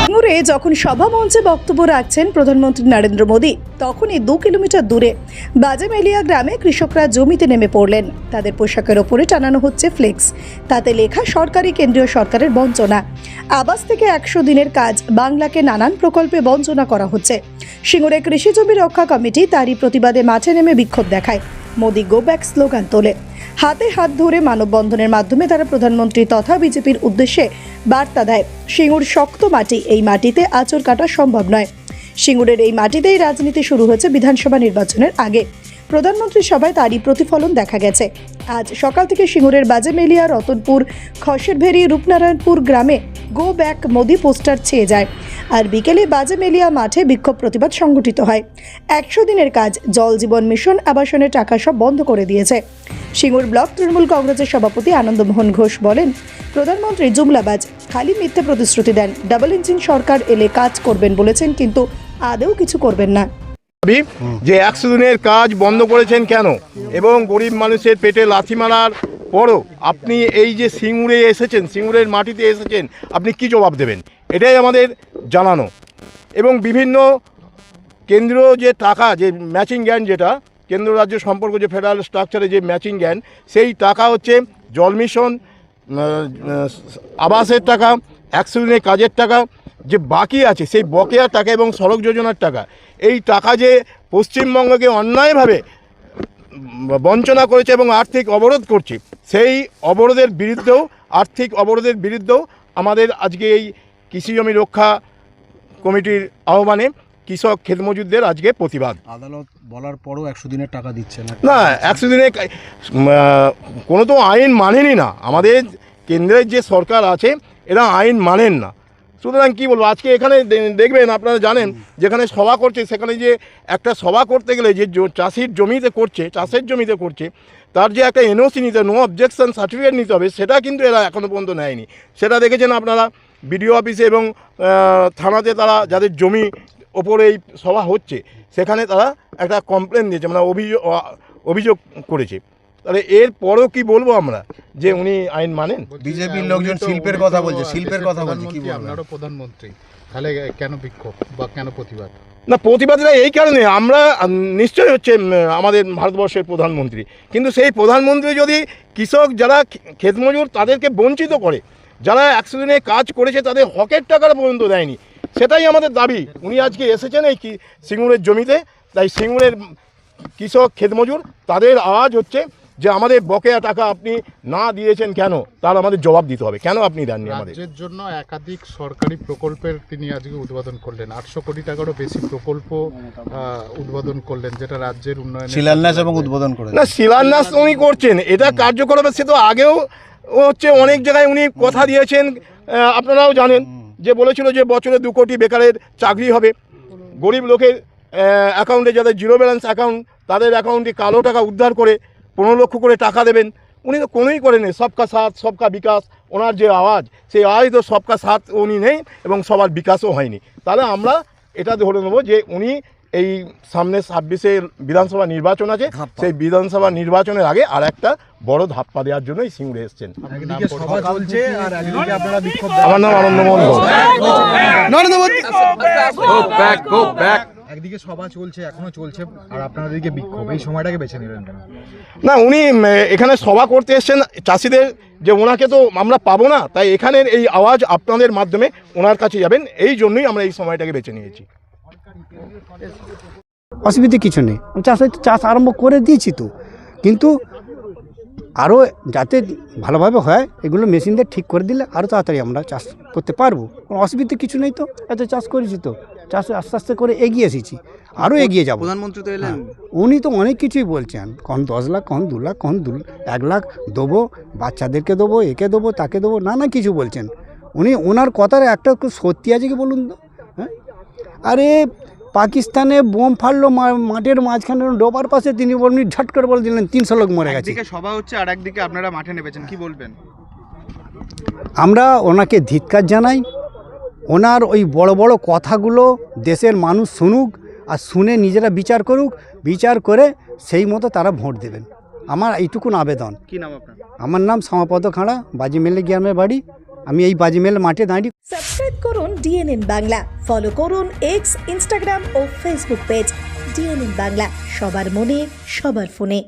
সিঙ্গুরে যখন সভা মঞ্চে বক্তব্য রাখছেন প্রধানমন্ত্রী নরেন্দ্র মোদী, তখনই 2 কিলোমিটার দূরে বাজেমেলিয়া গ্রামে কৃষকরা জমিতে নেমে পড়লেন। তাদের পোশাকের ওপরে টানানো হচ্ছে ফ্লেক্স, তাতে লেখা সরকারি কেন্দ্রীয় সরকারের বঞ্চনা। আবাস থেকে 100 দিনের কাজ, বাংলাকে নানান প্রকল্পে বঞ্চনা করা হচ্ছে। সিঙ্গুরে কৃষি জমি রক্ষা কমিটি তারই প্রতিবাদে মাঠে নেমে বিক্ষোভ দেখায়। মোদি গো ব্যাক স্লোগান তোলে। হাতে হাত ধরে মানববন্ধনের মাধ্যমে তারা প্রধানমন্ত্রী তথা বিজেপির উদ্দেশ্যে বার্তা দেয়, সিঙ্গুর শক্ত মাটি, এই মাটিতে আঁচড় কাটা সম্ভব নয়। সিঙ্গুরের এই মাটিতেই রাজনীতি শুরু হয়েছে বিধানসভা নির্বাচনের আগে। প্রধানমন্ত্রী সভায় তারই প্রতিফলন দেখা গেছে। আজ সকাল থেকে সিঙ্গুরের বাজেমেলিয়া, রতনপুর, খসেরভেরি, রূপনারায়ণপুর গ্রামে গো ব্যাক মোদি পোস্টার ছেয়ে যায়। আর বিকেলে বাজেমেলিয়া মাঠে বিক্ষোভ প্রতিবাদ সংগঠিত হয়। 100 দিনের কাজ, জল জীবন মিশন, আবাসনের টাকা সব বন্ধ করে দিয়েছে। সিঙ্গুর ব্লক তৃণমূল কংগ্রেসের সভাপতি আনন্দমোহন ঘোষ বলেন, প্রধানমন্ত্রী জুমলাবাজ, খালি মিথ্যে প্রতিশ্রুতি দেন। ডাবল ইঞ্জিন সরকার এলে কাজ করবেন বলেছেন, কিন্তু আদৌ কিছু করবেন না। যে 100 দিনের কাজ বন্ধ করেছেন কেন, এবং গরিব মানুষের পেটে লাথি মারার পরও আপনি এই যে সিঙ্গুরে এসেছেন, সিঙ্গুরের মাটিতে এসেছেন, আপনি কি জবাব দেবেন? এটাই আমাদের জানানো। এবং বিভিন্ন কেন্দ্রীয় যে টাকা, যে ম্যাচিং গ্যান, যেটা কেন্দ্র রাজ্য সম্পর্ক, যে ফেডারেল স্ট্রাকচারে যে ম্যাচিং গ্যান, সেই টাকা হচ্ছে জল মিশন, আবাসের টাকা, 100 দিনের কাজের টাকা, যে বাকি আছে সেই বকেয়া টাকা এবং সড়ক যোজনার টাকা। এই টাকা যে পশ্চিমবঙ্গকে অন্যায়ভাবে বঞ্চনা করেছে এবং আর্থিক অবরোধ করছে, সেই অবরোধের বিরুদ্ধেও, আর্থিক অবরোধের বিরুদ্ধেও আমাদের আজকে এই কৃষি জমি রক্ষা কমিটির আহ্বানে কৃষক ক্ষেতমজুরদের আজকে প্রতিবাদ। আদালত বলার পরও 100 দিনের টাকা দিচ্ছে না। 100 দিনে কোনো তো আইন মানেনি না। আমাদের কেন্দ্রের যে সরকার আছে, এরা আইন মানেন না। সুতরাং কী বলবো, আজকে এখানে দেখবেন, আপনারা জানেন, যেখানে সভা করছে, সেখানে যে একটা সভা করতে গেলে যে চাষির জমিতে করছে, চাষের জমিতে করছে, তার যে একটা এনওসি নিতে, নো অবজেকশন সার্টিফিকেট নিতে হবে, সেটা কিন্তু এরা এখনও পর্যন্ত নেয়নি। সেটা দেখেছেন আপনারা বিডিও অফিসে এবং থানাতে, তারা যাদের জমি ওপরে এই সভা হচ্ছে, সেখানে তারা একটা কমপ্লেন দিয়েছে, মানে অভিযোগ করেছে। তাহলে এর পরেও কি বলবো আমরা, যে উনি আইন মানেন? বিজেপির লোকজন শিল্পের কথা বলছে, শিল্পের কথা বলছে, কি বলবো? আপনারও প্রধানমন্ত্রী, তাহলে কেন বিক্ষোভ বা কেন প্রতিবাদ? না, প্রতিবাদটা এই কারণে, আমরা নিশ্চয়ই হচ্ছে আমাদের ভারতবর্ষের প্রধানমন্ত্রী, কিন্তু সেই প্রধানমন্ত্রী যদি কৃষক যারা ক্ষেতমজুর তাদেরকে বঞ্চিত করে, যারা 100 দিনে কাজ করেছে তাদের হকের টাকাটা পর্যন্ত দেয়নি, সেটাই আমাদের দাবি। উনি আজকে এসেছেন এই সিঙ্গুরের জমিতে, তাই সিঙ্গুরের কৃষক ক্ষেতমজুর তাদের আওয়াজ হচ্ছে যে আমাদের বকেয়া টাকা আপনি না দিয়েছেন কেন, তার আমাদের জবাব দিতে হবে। কেন আপনি দেননি? আমাদের রাজ্যের জন্য একাধিক সরকারি প্রকল্পের তিনি আজকে উদ্বোধন করলেন। 800 কোটি টাকারও বেশি প্রকল্প উদ্বোধন করলেন, যেটা রাজ্যের উন্নয়ন, শিলান্যাস এবং উদ্বোধন করেন। না, শিলান্যাস উনি করছেন, এটা কার্যকর হবে। সে তো আগেও হচ্ছে অনেক জায়গায় উনি কথা দিয়েছেন, আপনারাও জানেন, যে বলেছিল যে বছরে 2 কোটি বেকারের চাকরি হবে, গরিব লোকের অ্যাকাউন্টে, যাদের জিরো ব্যালেন্স অ্যাকাউন্ট, তাদের অ্যাকাউন্টে কালো টাকা উদ্ধার করে 15 লক্ষ করে টাকা দেবেন। উনি তো কোনোই করেনি। সবকা সাথ সবকা বিকাশ, ওনার যে আওয়াজ, সেই আওয়াজ তো সবকা সাথ উনি নেই এবং সবার বিকাশও হয়নি। তাহলে আমরা এটা ধরে নেব যে উনি এই সামনে 26-এ বিধানসভা নির্বাচন আছে, সেই বিধানসভা নির্বাচনের আগে আর একটা বড় ধাপ্পা দেওয়ার জন্যই সিঙ্গুরে এসছেন। আমার নাম আনন্দমোহন ঘোষ। একদিকে সভা চলছে, এখনো চলছে, আর আপনাদেরকে বিক্ষোভ, এই সময়টাকে বেছে নিলেন কেন? না, উনি এখানে সভা করতে এসেছেন চাষিদের, যে ওনাকে তো আমরা পাবো না, তাই এখানের এই আওয়াজ আপনাদের মাধ্যমে ওনার কাছে যাবেন, এই জন্যই আমরা এই সময়টাকে বেছে নিয়েছি। অসুবিধে কিছু নেই, চাষ আরম্ভ করে দিয়েছি তো, কিন্তু আরও যাতে ভালোভাবে হয়, এগুলো মেশিন দিয়ে ঠিক করে দিলে আরও তাড়াতাড়ি আমরা চাষ করতে পারবো। কোনো অসুবিধে কিছু নেই তো, এত চাষ করেছি তো, চাষে আস্তে আস্তে করে এগিয়ে এসেছি, আরও এগিয়ে যাবো। প্রধানমন্ত্রী তো এলেন, উনি তো অনেক কিছুই বলছেন, কখন 10 লাখ, কখন 2 লাখ, কখন 1 লাখ দেবো, বাচ্চাদেরকে দেবো, একে দেবো, তাকে দেবো, নানা কিছু বলছেন। ওনার কথার একটা সত্যি আছে কি বলুন তো? হ্যাঁ, আরে পাকিস্তানে বোম ফাটলো মাঠের মাঝখানে ডোবার পাশে, তিনি বলুন ঝট করে বলে দিলেন 300 লোক মরে গেছে। একদিকে সভা হচ্ছে আর একদিকে আপনারা মাঠে নেমেছেন, কি বলবেন? আমরা ওনাকে ধিক্কার জানাই। ওনার ওই বড় বড় কথাগুলো দেশের মানুষ শুনুক, আর শুনে নিজেরা বিচার করুক, বিচার করে সেই মতো তারা ভোট দেবেন। আমার এইটুকুন আবেদন। কি নাম আপনার? আমার নাম শ্যামাপদ খাঁড়া, বাজিমেলে গ্রামের বাড়ি। আমি এই বাজিমেল মাঠে দাঁড়িয়ে। সাবস্ক্রাইব করুন ডিএনএন বাংলা, ফলো করুন এক্স, ইনস্টাগ্রাম ও ফেসবুক পেজ ডিএনএন বাংলা। সবার মনে, সবার ফোনে।